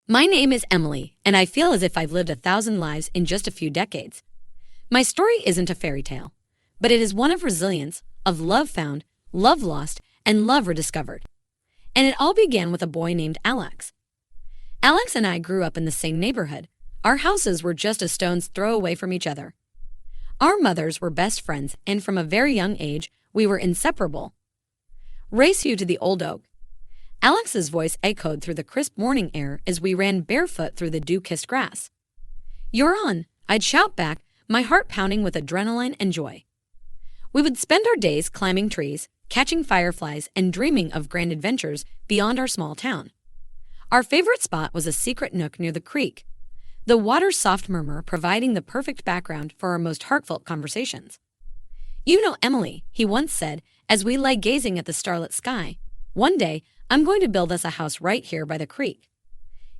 My name is Emily, and I feel as if I've lived 1,000 lives in just a few decades. My story isn't a fairy tale, but it is one of resilience, of love found, love lost, and love rediscovered. And it all began with a boy named Alex. Alex and I grew up in the same neighborhood. Our houses were just a stone's throw away from each other. Our mothers were best friends, and from a very young age, we were inseparable. Race you to the old oak. Alex's voice echoed through the crisp morning air as we ran barefoot through the dew-kissed grass. "You're on," I'd shout back, my heart pounding with adrenaline and joy. We would spend our days climbing trees, catching fireflies, and dreaming of grand adventures beyond our small town. Our favorite spot was a secret nook near the creek, the water's soft murmur providing the perfect background for our most heartfelt conversations. "You know, Emily," he once said as we lay gazing at the starlit sky, "one day I'm going to build us a house right here by the creek.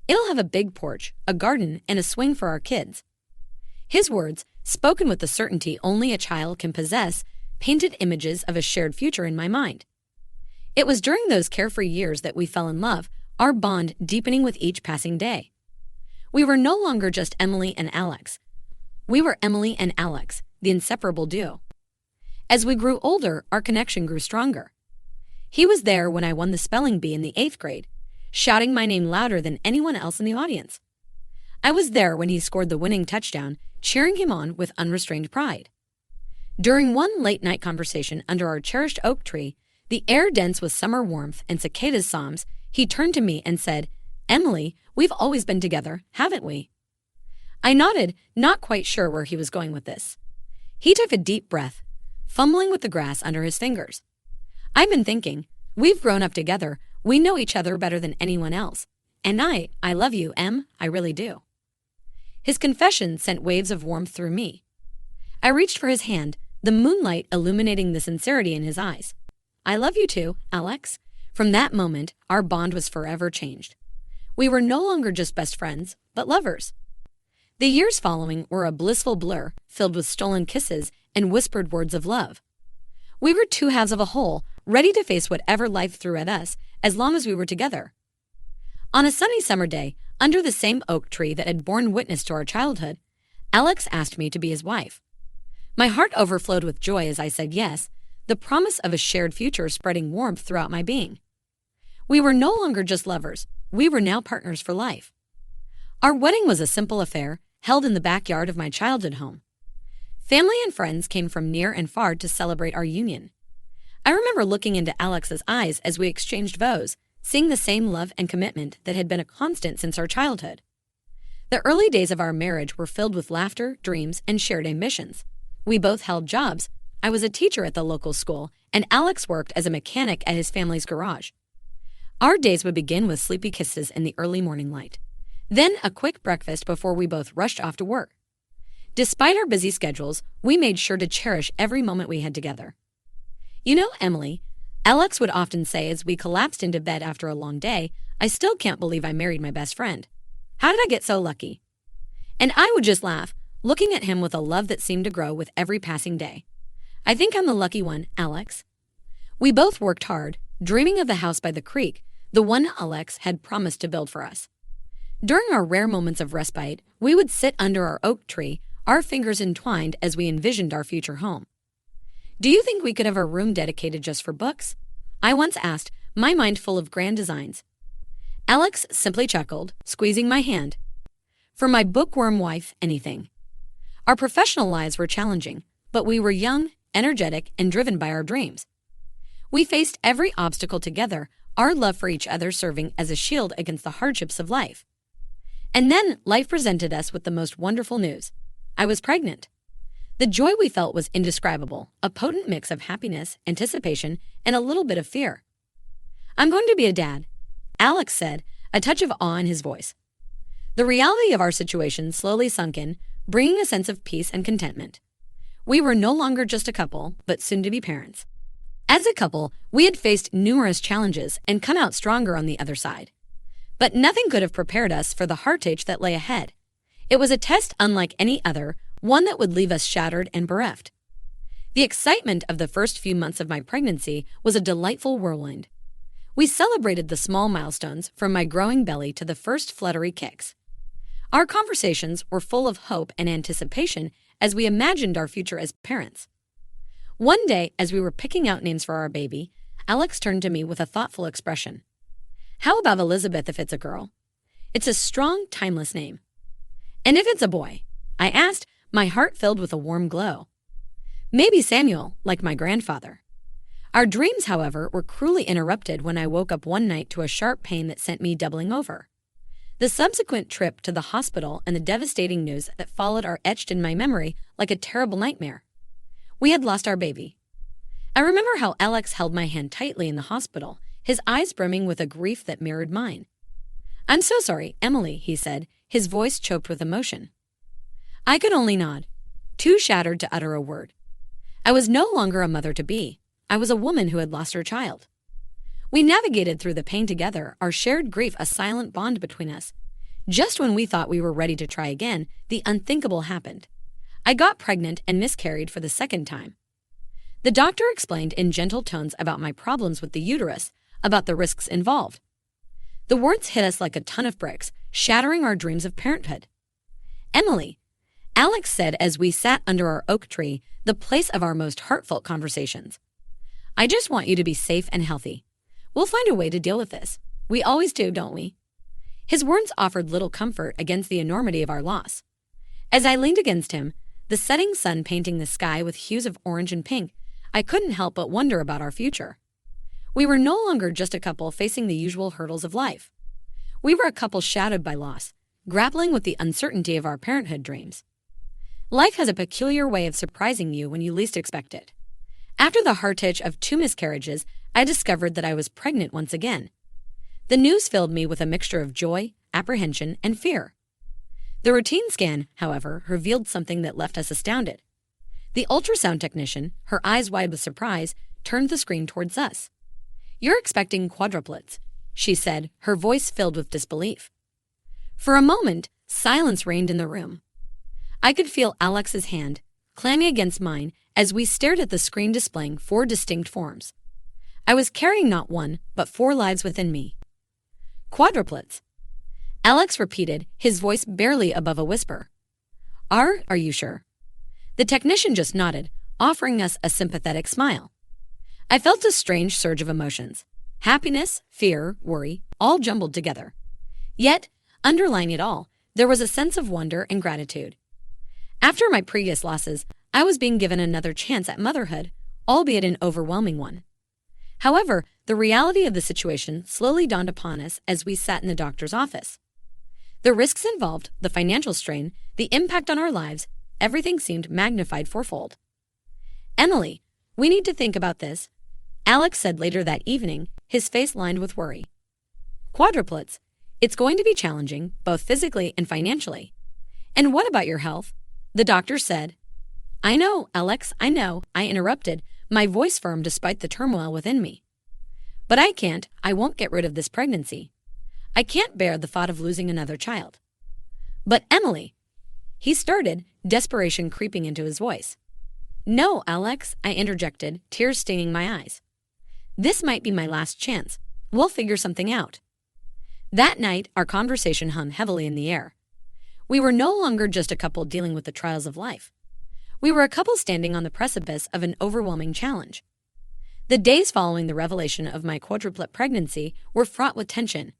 It'll have a big porch, a garden, and a swing for our kids." His words, spoken with the certainty only a child can possess, painted images of a shared future in my mind. It was during those carefree years that we fell in love, our bond deepening with each passing day. We were no longer just Emily and Alex. We were Emily and Alex, the inseparable duo. As we grew older, our connection grew stronger. He was there when I won the spelling bee in the 8th grade, shouting my name louder than anyone else in the audience. I was there when he scored the winning touchdown, cheering him on with unrestrained pride. During one late-night conversation under our cherished oak tree, the air dense with summer warmth and cicadas' psalms, he turned to me and said, "Emily, we've always been together, haven't we?" I nodded, not quite sure where he was going with this. He took a deep breath, fumbling with the grass under his fingers. "I've been thinking, we've grown up together, we know each other better than anyone else. And I love you, Em, I really do." His confession sent waves of warmth through me. I reached for his hand, the moonlight illuminating the sincerity in his eyes. "I love you too, Alex." From that moment, our bond was forever changed. We were no longer just best friends, but lovers. The years following were a blissful blur, filled with stolen kisses and whispered words of love. We were two halves of a whole, ready to face whatever life threw at us, as long as we were together. On a sunny summer day, under the same oak tree that had borne witness to our childhood, Alex asked me to be his wife. My heart overflowed with joy as I said yes, the promise of a shared future spreading warmth throughout my being. We were no longer just lovers, we were now partners for life. Our wedding was a simple affair, held in the backyard of my childhood home. Family and friends came from near and far to celebrate our union. I remember looking into Alex's eyes as we exchanged vows, seeing the same love and commitment that had been a constant since our childhood. The early days of our marriage were filled with laughter, dreams, and shared ambitions. We both held jobs. I was a teacher at the local school, and Alex worked as a mechanic at his family's garage. Our days would begin with sleepy kisses in the early morning light. Then a quick breakfast before we both rushed off to work. Despite our busy schedules, we made sure to cherish every moment we had together. "You know, Emily," Alex would often say as we collapsed into bed after a long day, "I still can't believe I married my best friend. How did I get so lucky?" And I would just laugh, looking at him with a love that seemed to grow with every passing day. "I think I'm the lucky one, Alex." We both worked hard, dreaming of the house by the creek, the one Alex had promised to build for us. During our rare moments of respite, we would sit under our oak tree, our fingers entwined as we envisioned our future home. "Do you think we could have a room dedicated just for books?" I once asked, my mind full of grand designs. Alex simply chuckled, squeezing my hand. "For my bookworm wife, anything." Our professional lives were challenging, but we were young, energetic, and driven by our dreams. We faced every obstacle together, our love for each other serving as a shield against the hardships of life. And then life presented us with the most wonderful news. I was pregnant. The joy we felt was indescribable, a potent mix of happiness, anticipation, and a little bit of fear. "I'm going to be a dad," Alex said, a touch of awe in his voice. The reality of our situation slowly sunk in, bringing a sense of peace and contentment. We were no longer just a couple, but soon to be parents. As a couple, we had faced numerous challenges and come out stronger on the other side. But nothing could have prepared us for the heartache that lay ahead. It was a test unlike any other, one that would leave us shattered and bereft. The excitement of the first few months of my pregnancy was a delightful whirlwind. We celebrated the small milestones from my growing belly to the first fluttery kicks. Our conversations were full of hope and anticipation as we imagined our future as parents. One day, as we were picking out names for our baby, Alex turned to me with a thoughtful expression. "How about Elizabeth if it's a girl? It's a strong, timeless name." "And if it's a boy?" I asked, my heart filled with a warm glow. "Maybe Samuel, like my grandfather." Our dreams, however, were cruelly interrupted when I woke up one night to a sharp pain that sent me doubling over. The subsequent trip to the hospital and the devastating news that followed are etched in my memory like a terrible nightmare. We had lost our baby. I remember how Alex held my hand tightly in the hospital, his eyes brimming with a grief that mirrored mine. "I'm so sorry, Emily," he said, his voice choked with emotion. I could only nod, too shattered to utter a word. I was no longer a mother-to-be. I was a woman who had lost her child. We navigated through the pain together, our shared grief a silent bond between us. Just when we thought we were ready to try again, the unthinkable happened. I got pregnant and miscarried for the second time. The doctor explained in gentle tones about my problems with the uterus, about the risks involved. The words hit us like a ton of bricks, shattering our dreams of parenthood. "Emily," Alex said as we sat under our oak tree, the place of our most heartfelt conversations. "I just want you to be safe and healthy. We'll find a way to deal with this. We always do, don't we?" His words offered little comfort against the enormity of our loss. As I leaned against him, the setting sun painting the sky with hues of orange and pink, I couldn't help but wonder about our future. We were no longer just a couple facing the usual hurdles of life. We were a couple shadowed by loss, grappling with the uncertainty of our parenthood dreams. Life has a peculiar way of surprising you when you least expect it. After the heartache of 2 miscarriages, I discovered that I was pregnant once again. The news filled me with a mixture of joy, apprehension, and fear. The routine scan, however, revealed something that left us astounded. The ultrasound technician, her eyes wide with surprise, turned the screen towards us. "You're expecting quadruplets," she said, her voice filled with disbelief. For a moment, silence reigned in the room. I could feel Alex's hand, clammy against mine, as we stared at the screen displaying 4 distinct forms. I was carrying not one, but 4 lives within me. "Quadruplets," Alex repeated, his voice barely above a whisper. Are you sure?" The technician just nodded, offering us a sympathetic smile. I felt a strange surge of emotions. Happiness, fear, worry, all jumbled together. Yet, underlying it all, there was a sense of wonder and gratitude. After my previous losses, I was being given another chance at motherhood, albeit an overwhelming one. However, the reality of the situation slowly dawned upon us as we sat in the doctor's office. The risks involved, the financial strain, the impact on our lives, everything seemed magnified fourfold. "Emily, we need to think about this," Alex said later that evening, his face lined with worry. "Quadruplets, it's going to be challenging, both physically and financially. And what about your health?" The doctor said. "I know, Alex, I know," I interrupted, my voice firm despite the turmoil within me. "But I won't get rid of this pregnancy. I can't bear the thought of losing another child." "But Emily," he started, desperation creeping into his voice. "No, Alex," I interjected, tears staining my eyes. "This might be my last chance. We'll figure something out." That night, our conversation hung heavily in the air. We were no longer just a couple dealing with the trials of life. We were a couple standing on the precipice of an overwhelming challenge. The days following the revelation of my quadruplet pregnancy were fraught with tension.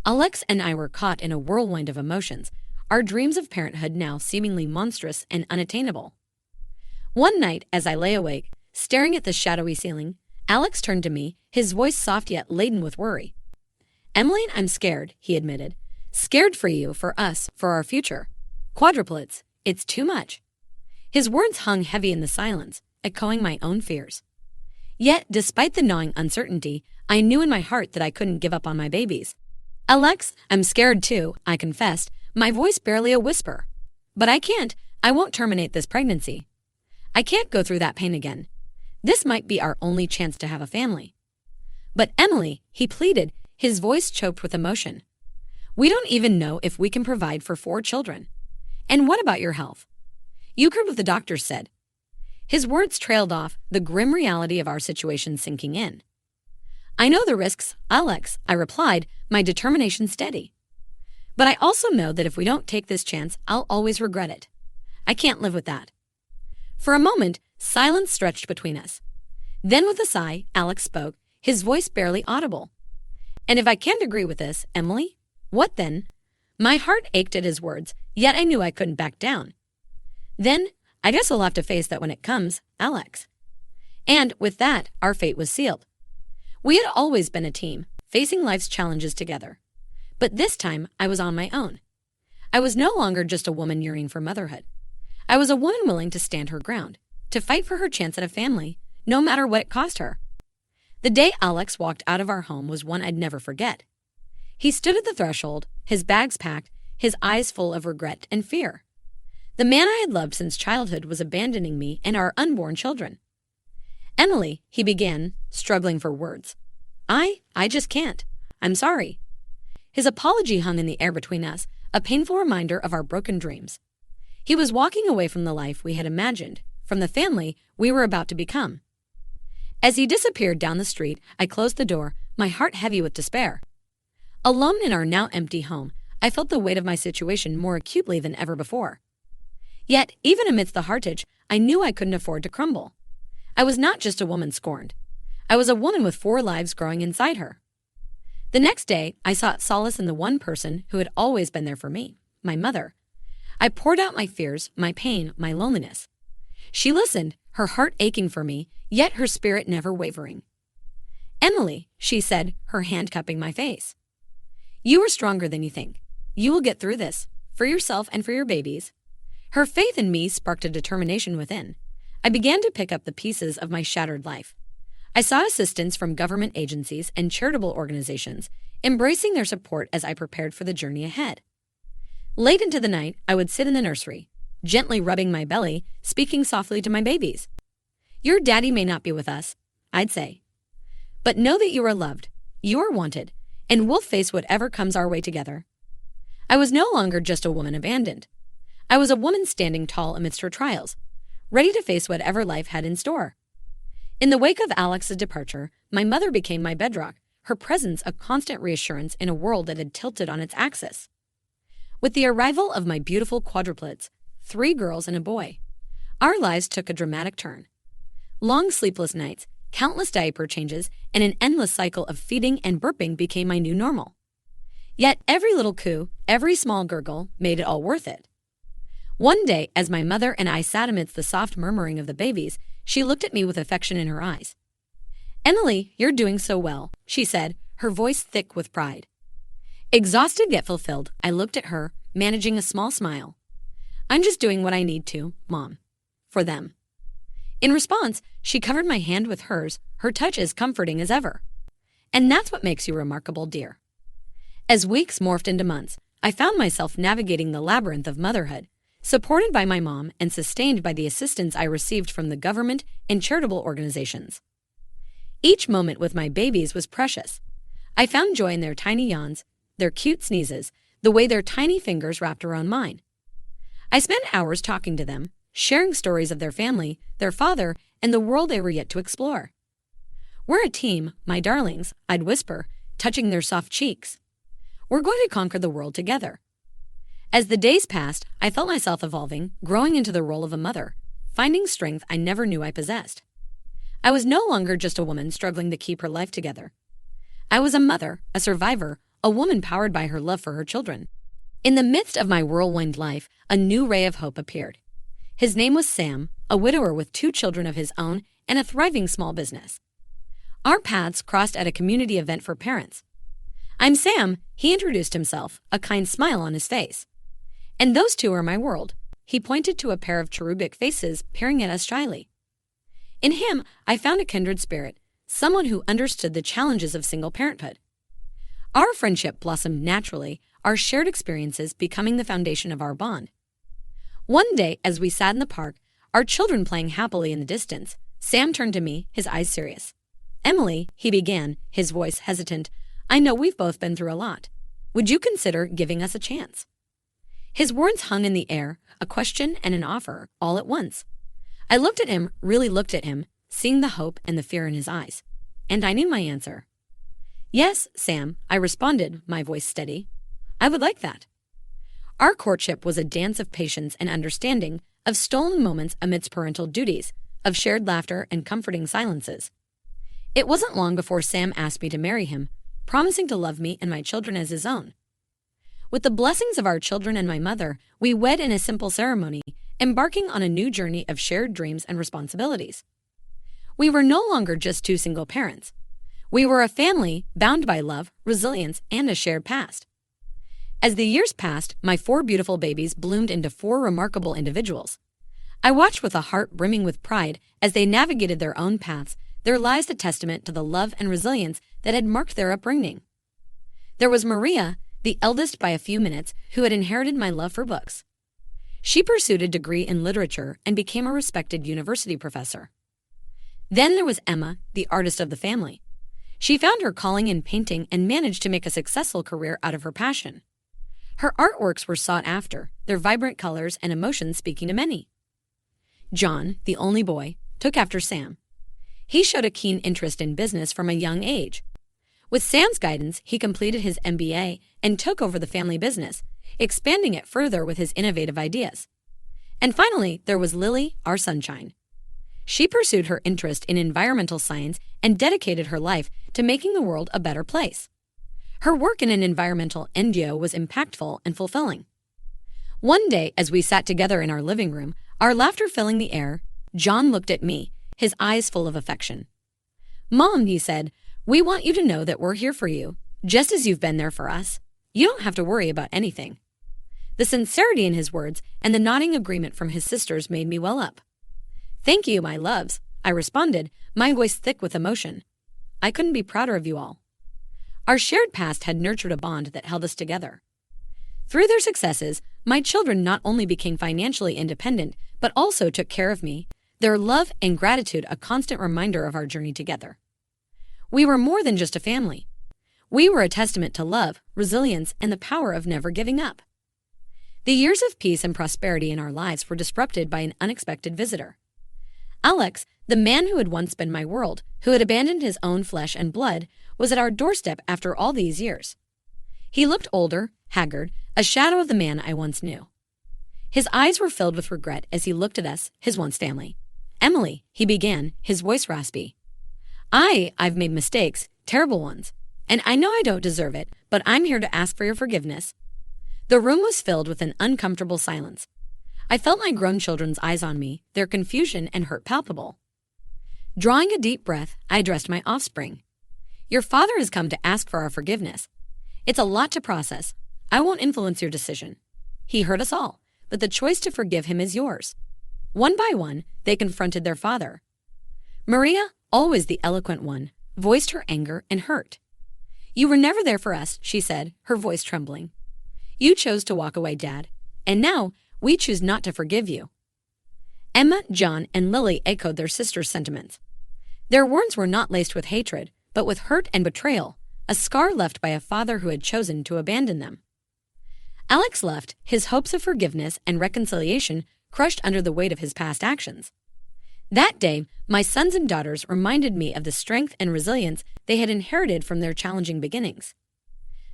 Alex and I were caught in a whirlwind of emotions, our dreams of parenthood now seemingly monstrous and unattainable. One night, as I lay awake, staring at the shadowy ceiling, Alex turned to me, his voice soft yet laden with worry. "Emily, I'm scared," he admitted. "Scared for you, for us, for our future. Quadruplets, it's too much." His words hung heavy in the silence, echoing my own fears. Yet, despite the gnawing uncertainty, I knew in my heart that I couldn't give up on my babies. "Alex, I'm scared too," I confessed, my voice barely a whisper. "But I won't terminate this pregnancy. I can't go through that pain again. This might be our only chance to have a family." "But Emily," he pleaded, his voice choked with emotion. "We don't even know if we can provide for 4 children. And what about your health? You heard what the doctor said." His words trailed off, the grim reality of our situation sinking in. I know the risks, Alex, I replied, my determination steady. But I also know that if we don't take this chance, I'll always regret it. I can't live with that. For a moment, silence stretched between us. Then with a sigh, Alex spoke, his voice barely audible. And if I can't agree with this, Emily, what then? My heart ached at his words, yet I knew I couldn't back down. Then, I guess we'll have to face that when it comes, Alex. And with that, our fate was sealed. We had always been a team, facing life's challenges together. But this time, I was on my own. I was no longer just a woman yearning for motherhood. I was a woman willing to stand her ground, to fight for her chance at a family, no matter what it cost her. The day Alex walked out of our home was one I'd never forget. He stood at the threshold, his bags packed, his eyes full of regret and fear. The man I had loved since childhood was abandoning me and our unborn children. Emily, he began, struggling for words. I just can't. I'm sorry. His apology hung in the air between us, a painful reminder of our broken dreams. He was walking away from the life we had imagined, from the family we were about to become. As he disappeared down the street, I closed the door, my heart heavy with despair. Alone in our now empty home, I felt the weight of my situation more acutely than ever before. Yet, even amidst the heartache, I knew I couldn't afford to crumble. I was not just a woman scorned. I was a woman with 4 lives growing inside her. The next day, I sought solace in the one person who had always been there for me, my mother. I poured out my fears, my pain, my loneliness. She listened, her heart aching for me, yet her spirit never wavering. Emily, she said, her hand cupping my face. You are stronger than you think. You will get through this, for yourself and for your babies. Her faith in me sparked a determination within. I began to pick up the pieces of my shattered life. I sought assistance from government agencies and charitable organizations, embracing their support as I prepared for the journey ahead. Late into the night, I would sit in the nursery, gently rubbing my belly, speaking softly to my babies. Your daddy may not be with us, I'd say. But know that you are loved, you are wanted, and we'll face whatever comes our way together. I was no longer just a woman abandoned. I was a woman standing tall amidst her trials, ready to face whatever life had in store. In the wake of Alex's departure, my mother became my bedrock, her presence a constant reassurance in a world that had tilted on its axis. With the arrival of my beautiful quadruplets, 3 girls and a boy, our lives took a dramatic turn. Long sleepless nights, countless diaper changes, and an endless cycle of feeding and burping became my new normal. Yet every little coo, every small gurgle made it all worth it. One day, as my mother and I sat amidst the soft murmuring of the babies, she looked at me with affection in her eyes. Emily, you're doing so well, she said, her voice thick with pride. Exhausted yet fulfilled, I looked at her, managing a small smile. I'm just doing what I need to, Mom. For them. In response, she covered my hand with hers, her touch as comforting as ever. And that's what makes you remarkable, dear. As weeks morphed into months, I found myself navigating the labyrinth of motherhood, supported by my mom and sustained by the assistance I received from the government and charitable organizations. Each moment with my babies was precious. I found joy in their tiny yawns, their cute sneezes, the way their tiny fingers wrapped around mine. I spent hours talking to them, sharing stories of their family, their father, and the world they were yet to explore. We're a team, my darlings, I'd whisper, touching their soft cheeks. We're going to conquer the world together. As the days passed, I felt myself evolving, growing into the role of a mother, finding strength I never knew I possessed. I was no longer just a woman struggling to keep her life together. I was a mother, a survivor, a woman powered by her love for her children. In the midst of my whirlwind life, a new ray of hope appeared. His name was Sam, a widower with 2 children of his own and a thriving small business. Our paths crossed at a community event for parents. I'm Sam, he introduced himself, a kind smile on his face. And those 2 are my world. He pointed to a pair of cherubic faces peering at us shyly. In him, I found a kindred spirit, someone who understood the challenges of single parenthood. Our friendship blossomed naturally, our shared experiences becoming the foundation of our bond. One day, as we sat in the park, our children playing happily in the distance, Sam turned to me, his eyes serious. Emily, he began, his voice hesitant, I know we've both been through a lot. Would you consider giving us a chance? His words hung in the air, a question and an offer, all at once. I looked at him, really looked at him, seeing the hope and the fear in his eyes. And I knew my answer. Yes, Sam, I responded, my voice steady. I would like that. Our courtship was a dance of patience and understanding, of stolen moments amidst parental duties, of shared laughter and comforting silences. It wasn't long before Sam asked me to marry him, promising to love me and my children as his own. With the blessings of our children and my mother, we wed in a simple ceremony, embarking on a new journey of shared dreams and responsibilities. We were no longer just two single parents. We were a family bound by love, resilience, and a shared past. As the years passed, my 4 beautiful babies bloomed into 4 remarkable individuals. I watched with a heart brimming with pride as they navigated their own paths, their lives a testament to the love and resilience that had marked their upbringing. There was Maria, the eldest by a few minutes, who had inherited my love for books. She pursued a degree in literature and became a respected university professor. Then there was Emma, the artist of the family. She found her calling in painting and managed to make a successful career out of her passion. Her artworks were sought after, their vibrant colors and emotions speaking to many. John, the only boy, took after Sam. He showed a keen interest in business from a young age. With Sam's guidance, he completed his MBA and took over the family business, expanding it further with his innovative ideas. And finally, there was Lily, our sunshine. She pursued her interest in environmental science and dedicated her life to making the world a better place. Her work in an environmental NGO was impactful and fulfilling. One day, as we sat together in our living room, our laughter filling the air, John looked at me, his eyes full of affection. "Mom," he said, "we want you to know that we're here for you, just as you've been there for us. You don't have to worry about anything." The sincerity in his words and the nodding agreement from his sisters made me well up. "Thank you, my loves," I responded, my voice thick with emotion. I couldn't be prouder of you all. Our shared past had nurtured a bond that held us together. Through their successes, my children not only became financially independent, but also took care of me, their love and gratitude a constant reminder of our journey together. We were more than just a family. We were a testament to love, resilience, and the power of never giving up. The years of peace and prosperity in our lives were disrupted by an unexpected visitor. Alex, the man who had once been my world, who had abandoned his own flesh and blood, was at our doorstep after all these years. He looked older, haggard, a shadow of the man I once knew. His eyes were filled with regret as he looked at us, his once family. "Emily," he began, his voice raspy. I've made mistakes, terrible ones, and I know I don't deserve it, but I'm here to ask for your forgiveness." The room was filled with an uncomfortable silence. I felt my grown children's eyes on me, their confusion and hurt palpable. Drawing a deep breath, I addressed my offspring. "Your father has come to ask for our forgiveness. It's a lot to process. I won't influence your decision. He hurt us all, but the choice to forgive him is yours." One by one, they confronted their father. Maria, always the eloquent one, voiced her anger and hurt. "You were never there for us," she said, her voice trembling. "You chose to walk away, Dad, and now we choose not to forgive you." Emma, John, and Lily echoed their sister's sentiments. Their words were not laced with hatred, but with hurt and betrayal, a scar left by a father who had chosen to abandon them. Alex left, his hopes of forgiveness and reconciliation crushed under the weight of his past actions. That day, my sons and daughters reminded me of the strength and resilience they had inherited from their challenging beginnings.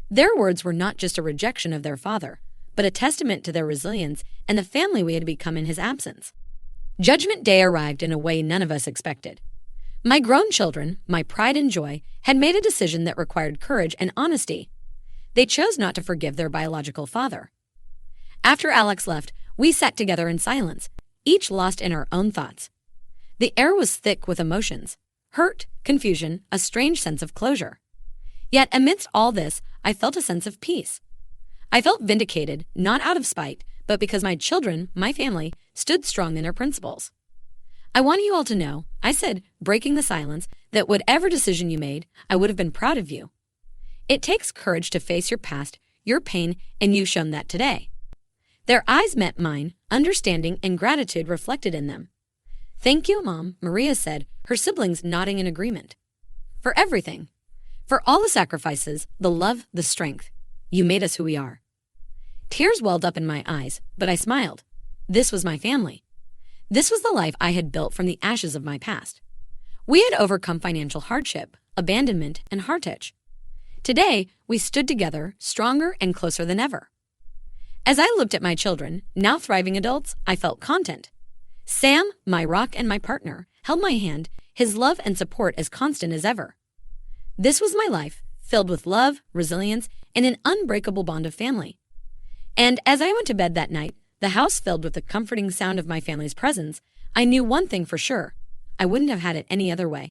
Their words were not just a rejection of their father, but a testament to their resilience and the family we had become in his absence. Judgment Day arrived in a way none of us expected. My grown children, my pride and joy, had made a decision that required courage and honesty. They chose not to forgive their biological father. After Alex left, we sat together in silence, each lost in our own thoughts. The air was thick with emotions, hurt, confusion, a strange sense of closure. Yet amidst all this, I felt a sense of peace. I felt vindicated, not out of spite, but because my children, my family, stood strong in their principles. "I want you all to know," I said, breaking the silence, "that whatever decision you made, I would have been proud of you. It takes courage to face your past, your pain, and you've shown that today." Their eyes met mine, understanding and gratitude reflected in them. "Thank you, Mom," Maria said, her siblings nodding in agreement. "For everything. For all the sacrifices, the love, the strength. You made us who we are." Tears welled up in my eyes, but I smiled. This was my family. This was the life I had built from the ashes of my past. We had overcome financial hardship, abandonment, and heartache. Today, we stood together, stronger and closer than ever. As I looked at my children, now thriving adults, I felt content. Sam, my rock and my partner, held my hand, his love and support as constant as ever. This was my life, filled with love, resilience, and an unbreakable bond of family. And as I went to bed that night, the house filled with the comforting sound of my family's presence, I knew one thing for sure. I wouldn't have had it any other way.